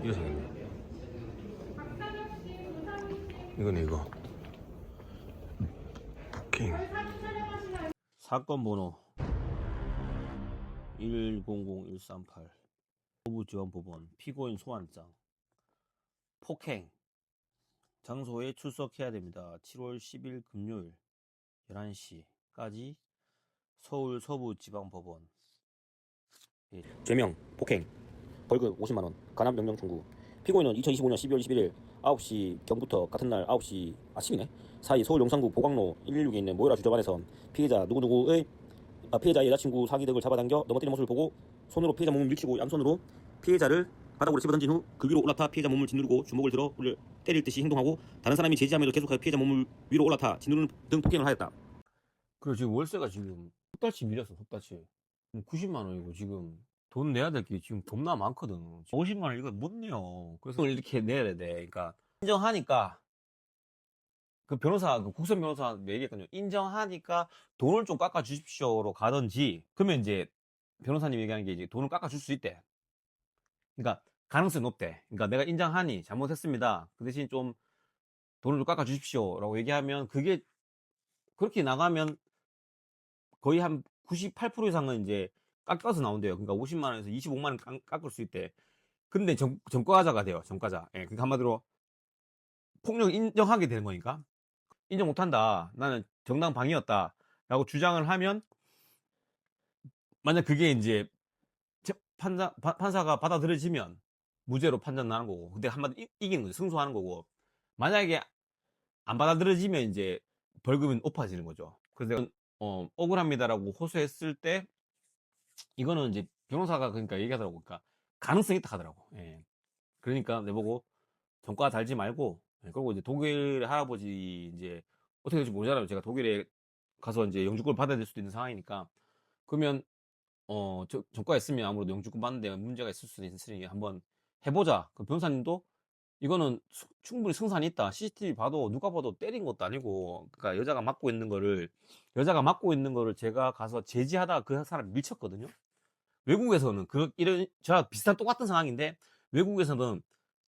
이거 생겼네. 이거네 이거. 폭행. 사건 번호 100138 서부지원법원 피고인 소환장. 폭행. 장소에 출석해야 됩니다. 7월 10일 금요일 11시까지 서울 서부지방법원. 죄명 폭행 벌금 50만원 간암 명령 청구. 피고인은 2025년 12월 21일 9시 경부터 같은 날 9시 아침이네 사이 서울 용산구 보광로 116에 있는 모여라 주저반에서 피해자 누구누구의 피해자의 여자친구 사기 덕을 잡아당겨 넘어뜨리는 모습을 보고 손으로 피해자 몸을 밀치고 양손으로 피해자를 바닥으로 집어던진 후 그 위로 올라타 피해자 몸을 짓누르고 주먹을 들어 때릴 듯이 행동하고 다른 사람이 제지하면서 계속하여 피해자 몸을 위로 올라타 짓누르는 등 폭행을 하였다. 그리고 지금 월세가 지금 속달치 밀렸어. 속달치 90만원이고 지금 돈 내야 될 게 지금 겁나 많거든. 50만원 이거 못 내요. 그래서 이렇게 내야 돼. 그러니까 인정하니까 그 변호사, 그 국선 변호사 얘기했거든요. 인정하니까 돈을 좀 깎아 주십시오로 가든지, 그러면 이제 변호사님 얘기하는 게 이제 돈을 깎아 줄 수 있대. 그러니까 가능성이 높대. 그러니까 내가 인정하니 잘못했습니다. 그 대신 좀 돈을 좀 깎아 주십시오라고 얘기하면 그게 그렇게 나가면 거의 한 98% 이상은 이제 깎아서 나온대요. 그러니까 50만 원에서 25만 원 깎을 수 있대. 근데 전과자가 돼요. 전과자. 예, 그러니까 한마디로 폭력을 인정하게 되는 거니까. 인정 못한다. 나는 정당 방위였다. 라고 주장을 하면, 만약 그게 이제 판사가 받아들여지면 무죄로 판단 나는 거고, 근데 한마디 이기는 거죠. 승소하는 거고, 만약에 안 받아들여지면 이제 벌금은 높아지는 거죠. 그래서 내가 억울합니다라고 호소했을 때, 이거는 이제 변호사가 그러니까 얘기하더라고. 그러니까 가능성이 있다 하더라고. 예. 그러니까 내보고 전과 달지 말고, 예. 그리고 이제 독일 할아버지 이제 어떻게 될지 모르잖아요. 제가 독일에 가서 이제 영주권을 받아야 될 수도 있는 상황이니까. 그러면 전과 있으면 아무래도 영주권 받는데 문제가 있을 수도 있으니 한번 해보자. 그 변호사님도 이거는 충분히 승산이 있다. CCTV 봐도 누가 봐도 때린 것도 아니고, 그러니까 여자가 맡고 있는 거를 제가 가서 제지하다가 그 사람 밀쳤거든요. 외국에서는 이런 저랑 비슷한 똑같은 상황인데, 외국에서는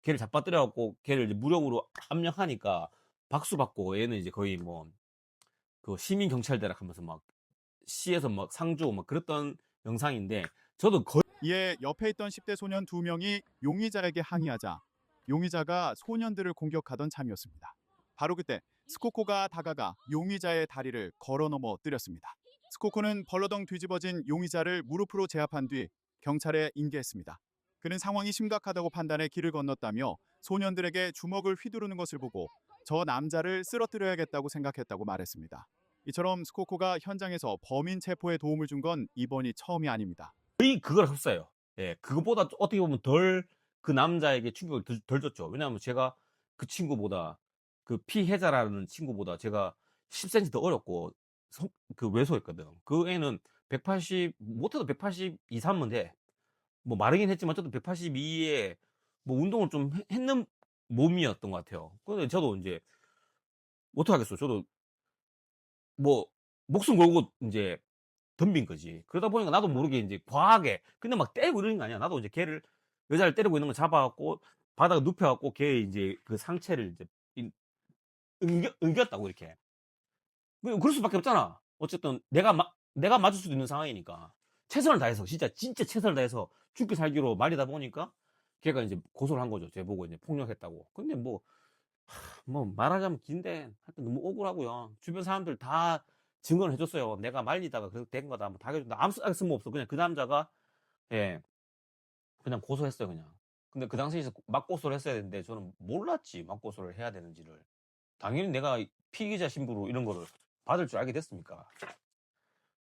걔를 잡아뜨려갖고 걔를 이제 무력으로 압력하니까 박수 받고, 얘는 이제 거의 뭐 그 시민 경찰대라 하면서 막 시에서 막 상 주고 막 그랬던 영상인데, 저도 거의 이에 옆에 있던 10대 소년 2명이 용의자에게 항의하자 용의자가 소년들을 공격하던 참이었습니다. 바로 그때 스코코가 다가가 용의자의 다리를 걸어 넘어뜨렸습니다. 스코코는 벌러덩 뒤집어진 용의자를 무릎으로 제압한 뒤 경찰에 인계했습니다. 그는 상황이 심각하다고 판단해 길을 건넜다며 소년들에게 주먹을 휘두르는 것을 보고 저 남자를 쓰러뜨려야겠다고 생각했다고 말했습니다. 이처럼 스코코가 현장에서 범인 체포에 도움을 준 건 이번이 처음이 아닙니다. 그걸 흡사해요. 예, 그것보다 어떻게 보면 그 남자에게 충격을 덜 줬죠. 왜냐하면 제가 그 친구보다, 그 피해자라는 친구보다 제가 10cm 더 어렸고, 그 왜소했거든. 그 애는 180, 못해도 180 이상은 돼. 뭐 마르긴 했지만 저도 182에 뭐 운동을 좀 했는 몸이었던 것 같아요. 근데 저도 이제 어떡하겠어. 저도 뭐 목숨 걸고 이제 덤빈 거지. 그러다 보니까 나도 모르게 이제 과하게, 근데 막 때리고 이러는 거 아니야. 나도 이제 여자를 때리고 있는 거 잡아갖고 바닥에 눕혀갖고 걔 이제 그 상체를 이제 응겼다고 이렇게. 그럴 수밖에 없잖아. 어쨌든 내가 맞을 수도 있는 상황이니까 최선을 다해서, 진짜 최선을 다해서 죽기 살기로 말이다 보니까 걔가 이제 고소를 한 거죠. 쟤 보고 이제 폭력했다고. 근데 뭐 말하자면 긴데 하여튼 너무 억울하고요. 주변 사람들 다 증언을 해줬어요. 내가 말리다가 그렇게 된 거다. 뭐 다 해준다. 아무 쓸모 없어. 그냥 그 남자가, 예, 그냥 고소했어요, 그냥. 근데 그 당시에 맞고소를 했어야 되는데 저는 몰랐지, 맞고소를 해야 되는지를. 당연히 내가 피의자 신부로 이런 거를 받을 줄 알게 됐습니까?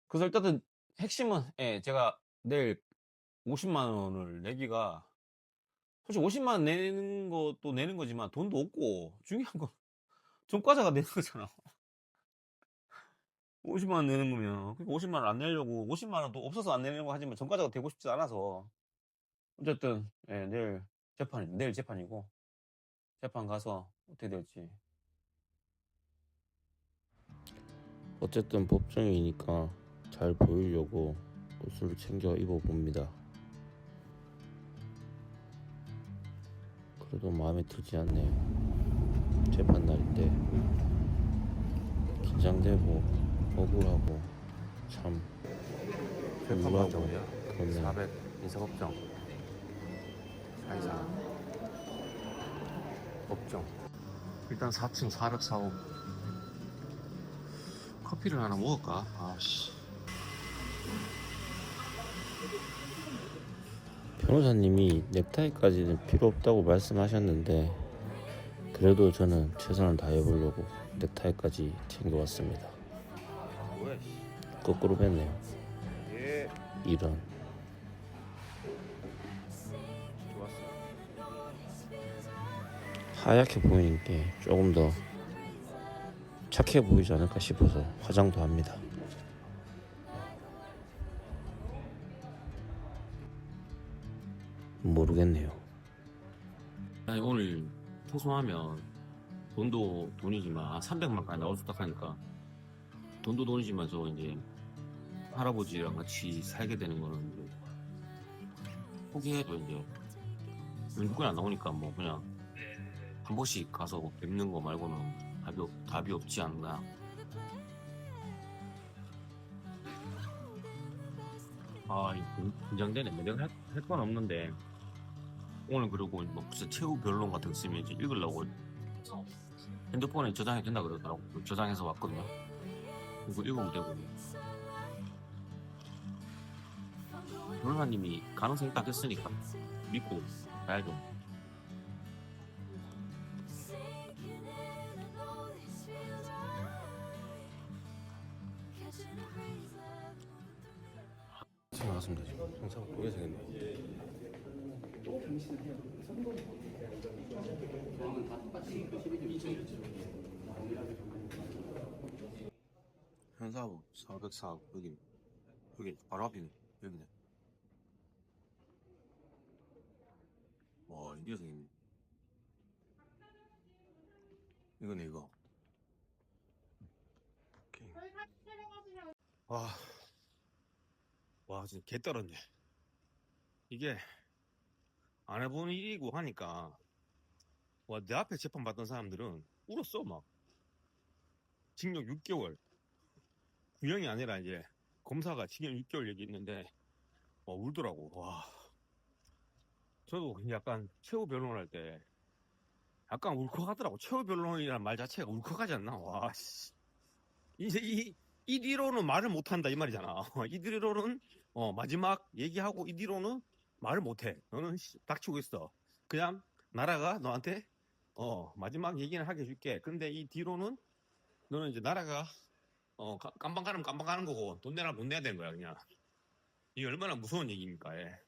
그래서 일단은 핵심은, 예, 제가 내일 50만 원을 내기가, 솔직히 50만 원 내는 것도 내는 거지만 돈도 없고, 중요한 건 전과자가 내는 거잖아. 50만 원 내는 거면, 그러니까 50만 원 안 내려고, 50만 원도 없어서 안 내려고 하지만 전과자가 되고 싶지 않아서. 어쨌든, 예, 내일 재판이고, 재판 가서 어떻게 될지. 어쨌든 법정이니까 잘 보이려고 옷을 챙겨 입어봅니다. 그래도 마음에 들지 않네요. 재판 날인데 긴장되고 억울하고 참 우울하고 그렇네요. 400 인사법정 사이사 법정 일단 4층 404호 커피를 하나 먹을까? 아씨 변호사님이 넥타이까지는 필요 없다고 말씀하셨는데 그래도 저는 최선을 다해보려고 넥타이까지 챙겨왔습니다. 뭐야 거꾸로 뵀네요. 예 이런. 좋았어 하얗게 보이는 게 조금 더 착해 보이지 않을까 싶어서 화장도 합니다. 모르겠네요. 아니 오늘 퇴소하면 돈도 돈이지만 300만까지 나올 수 있다 하니까 돈도 돈이지만 저 이제 할아버지랑 같이 살게 되는 거는 이제 포기해도 이제 누구나 안 나오니까 뭐 그냥 한 번씩 가서 뵙는 거 말고는 답이 없지 않나. 아, 긴장되네. 내가 할 건 없는데 오늘 그러고 뭐 무슨 최후 변론 같은 거 쓰면 이제 읽으려고 핸드폰에 저장이 된다 그러더라고. 저장해서 왔거든요. 이거 읽으면 되고. 변호사님이 가능성이 딱 됐으니까 믿고 가야죠. 지금 나왔습니다. 지금 형사가 또 계세겠네. 현사하고 404 여기 바로 앞이네. 여기네. 와, 이 녀석이네. 이거네 이거. 오케이. 와 진짜 개 떨었네. 이게 안 해본 일이고 하니까 와, 내 앞에 재판 받던 사람들은 울었어 막. 징역 6개월. 구형이 아니라 이제 검사가 징역 6개월 얘기했는데 와, 울더라고. 와. 저도 약간 최후 변론할 때 약간 울컥하더라고. 최후 변론이라는 말 자체가 울컥하지 않나? 와, 씨. 이제 이 뒤로는 말을 못한다 이 말이잖아. 이 뒤로는 마지막 얘기하고 이 뒤로는 말을 못해. 너는 닥치고 있어. 그냥 나라가 너한테 마지막 얘기는 하게 해줄게. 근데 이 뒤로는 너는 이제 나라가 깜방 가면 깜방 가는 거고 돈 내라 돈 내야 되는 거야 그냥. 이게 얼마나 무서운 얘기입니까? 예.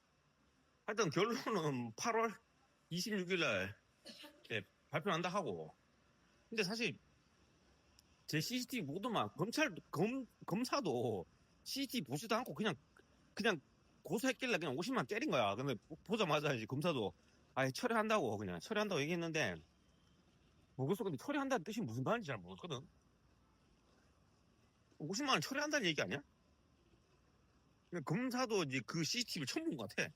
하여튼 결론은 8월 26일 날 발표한다 하고. 근데 사실 제 CCTV 모두만 검사도 CCTV 보지도 않고 그냥 고소했길래 그냥 50만 때린 거야. 근데 보자마자 이제 검사도 아예 처리한다고 그냥 처리한다고 얘기했는데 모르겠어. 근데 처리한다는 뜻이 무슨 말인지 잘 모르거든. 50만 원 처리한다는 얘기 아니야? 검사도 이제 그 CCTV를 처음 본 것 같아.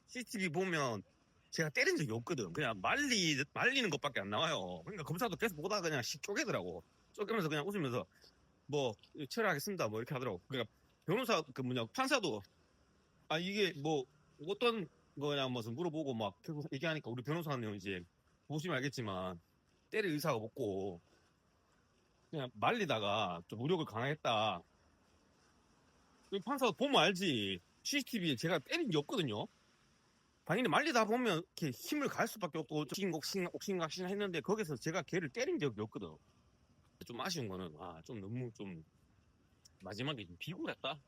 CCTV 보면 제가 때린 적이 없거든. 그냥 말리는 것밖에 안 나와요. 그러니까 검사도 계속 보다가 그냥 쪼개더라고. 쪼개면서 그냥 웃으면서 뭐 처리하겠습니다 뭐 이렇게 하더라고. 그러니까 변호사 판사도 이게 뭐 어떤 거냐 무슨 물어보고 막 계속 얘기하니까 우리 변호사는 이제 보시면 알겠지만 때릴 의사가 없고 그냥 말리다가 좀 무력을 강화했다. 판사도 보면 알지. CCTV에 제가 때린 게 없거든요. 당연히 말리다 보면 이렇게 힘을 가할 수밖에 없고 옥신각신 했는데 거기서 제가 걔를 때린 적이 없거든. 좀 아쉬운 거는 좀 너무 좀 마지막에 좀 비굴했다.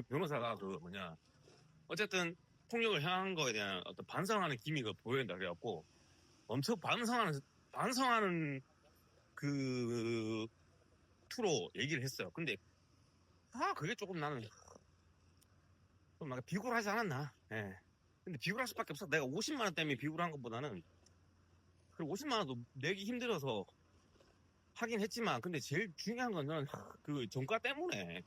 변호사가 어쨌든 폭력을 향한 거에 대한 어떤 반성하는 기미가 보여야 된다 그래갖고 엄청 반성하는 그 투로 얘기를 했어요. 근데 그게 조금 나는 좀 막 비굴하지 않았나. 예. 근데 비굴할 수밖에 없어. 내가 50만 원 때문에 비굴한 것보다는 그리고 50만 원도 내기 힘들어서 하긴 했지만 근데 제일 중요한 건 저는 그 전과 때문에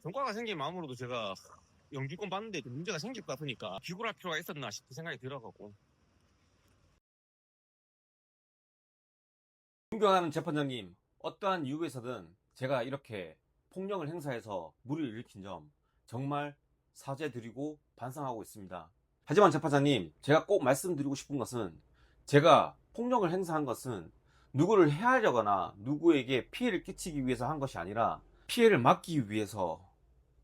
전과가 생긴 마음으로도 제가 영주권 받는데 좀 문제가 생길 것 같으니까 비굴할 필요가 있었나 싶은 생각이 들어가고. 존경하는 재판장님, 어떠한 이유에서든 제가 이렇게 폭력을 행사해서 물을 일으킨 점 정말 사죄드리고 반성하고 있습니다. 하지만 재판장님, 제가 꼭 말씀드리고 싶은 것은 제가 폭력을 행사한 것은 누구를 해하려거나 누구에게 피해를 끼치기 위해서 한 것이 아니라 피해를 막기 위해서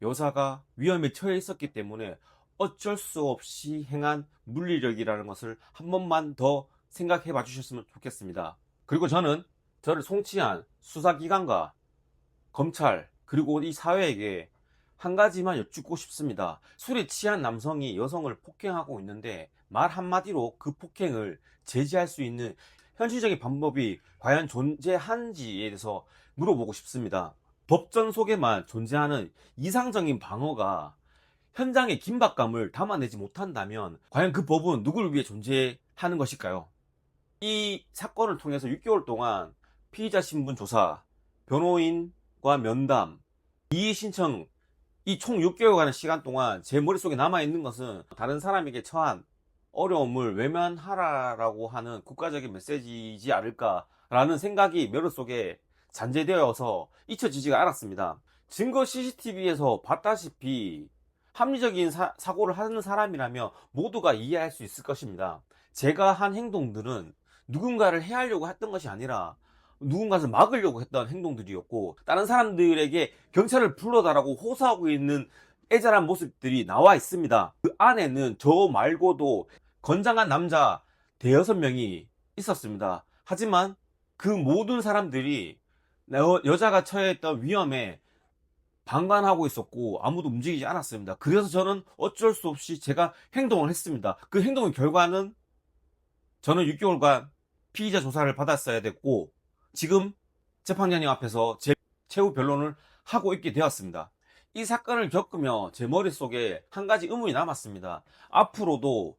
여사가 위험에 처해 있었기 때문에 어쩔 수 없이 행한 물리력이라는 것을 한 번만 더 생각해 봐 주셨으면 좋겠습니다. 그리고 저는 저를 송치한 수사기관과 검찰 그리고 이 사회에게 한 가지만 여쭙고 싶습니다. 술에 취한 남성이 여성을 폭행하고 있는데 말 한마디로 그 폭행을 제지할 수 있는 현실적인 방법이 과연 존재하는지에 대해서 물어보고 싶습니다. 법전 속에만 존재하는 이상적인 방어가 현장의 긴박감을 담아내지 못한다면 과연 그 법은 누구를 위해 존재하는 것일까요? 이 사건을 통해서 6개월 동안 피의자 신분 조사, 변호인과 면담, 이의 신청, 이 총 6개월간의 시간 동안 제 머릿속에 남아있는 것은 다른 사람에게 처한 어려움을 외면하라라고 하는 국가적인 메시지이지 않을까라는 생각이 머릿속에 잔재되어서 잊혀지지가 않았습니다. 증거 CCTV에서 봤다시피 합리적인 사고를 하는 사람이라면 모두가 이해할 수 있을 것입니다. 제가 한 행동들은 누군가를 해하려고 했던 것이 아니라 누군가를 막으려고 했던 행동들이었고 다른 사람들에게 경찰을 불러달라고 호소하고 있는 애절한 모습들이 나와 있습니다. 그 안에는 저 말고도 건장한 남자 대여섯 명이 있었습니다. 하지만 그 모든 사람들이 여자가 처해있던 위험에 방관하고 있었고 아무도 움직이지 않았습니다. 그래서 저는 어쩔 수 없이 제가 행동을 했습니다. 그 행동의 결과는 저는 6개월간 피의자 조사를 받았어야 됐고 지금 재판장님 앞에서 제 최후 변론을 하고 있게 되었습니다. 이 사건을 겪으며 제 머릿속에 한 가지 의문이 남았습니다. 앞으로도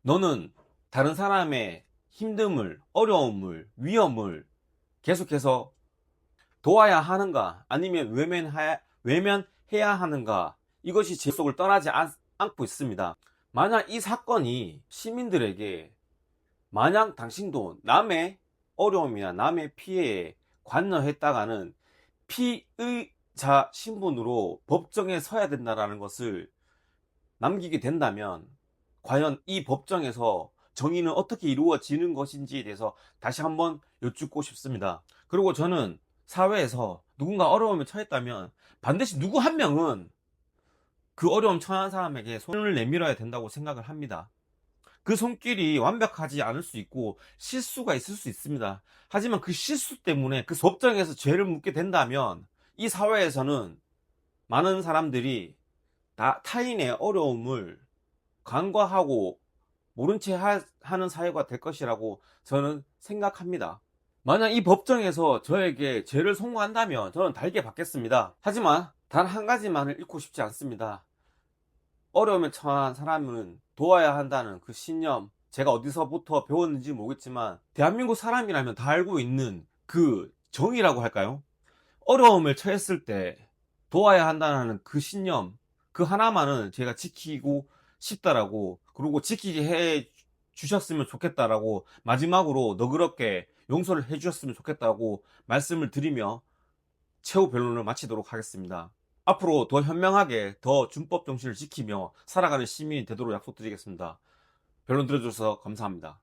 너는 다른 사람의 힘듦을, 어려움을, 위험을 계속해서 도와야 하는가 아니면 외면해야 하는가, 이것이 제 속을 떠나지 않고 있습니다. 만약 이 사건이 시민들에게 만약 당신도 남의 어려움이나 남의 피해에 관여했다가는 피의자 신분으로 법정에 서야 된다는 것을 남기게 된다면 과연 이 법정에서 정의는 어떻게 이루어지는 것인지에 대해서 다시 한번 여쭙고 싶습니다. 그리고 저는 사회에서 누군가 어려움에 처했다면 반드시 누구 한 명은 그 어려움 처한 사람에게 손을 내밀어야 된다고 생각을 합니다. 그 손길이 완벽하지 않을 수 있고 실수가 있을 수 있습니다. 하지만 그 실수 때문에 그 법정에서 죄를 묻게 된다면 이 사회에서는 많은 사람들이 타인의 어려움을 간과하고 모른 채 하는 사회가 될 것이라고 저는 생각합니다. 만약 이 법정에서 저에게 죄를 선고한다면 저는 달게 받겠습니다. 하지만 단 한 가지만을 잃고 싶지 않습니다. 어려움에 처한 사람은 도와야 한다는 그 신념, 제가 어디서부터 배웠는지 모르겠지만 대한민국 사람이라면 다 알고 있는 그 정의라고 할까요? 어려움을 처했을 때 도와야 한다는 그 신념, 그 하나만은 제가 지키고 싶다라고, 그리고 지키게 해 주셨으면 좋겠다라고 마지막으로 너그럽게 용서를 해 주셨으면 좋겠다고 말씀을 드리며 최후 변론을 마치도록 하겠습니다. 앞으로 더 현명하게 더 준법 정신을 지키며 살아가는 시민이 되도록 약속드리겠습니다. 변론 들어주셔서 감사합니다.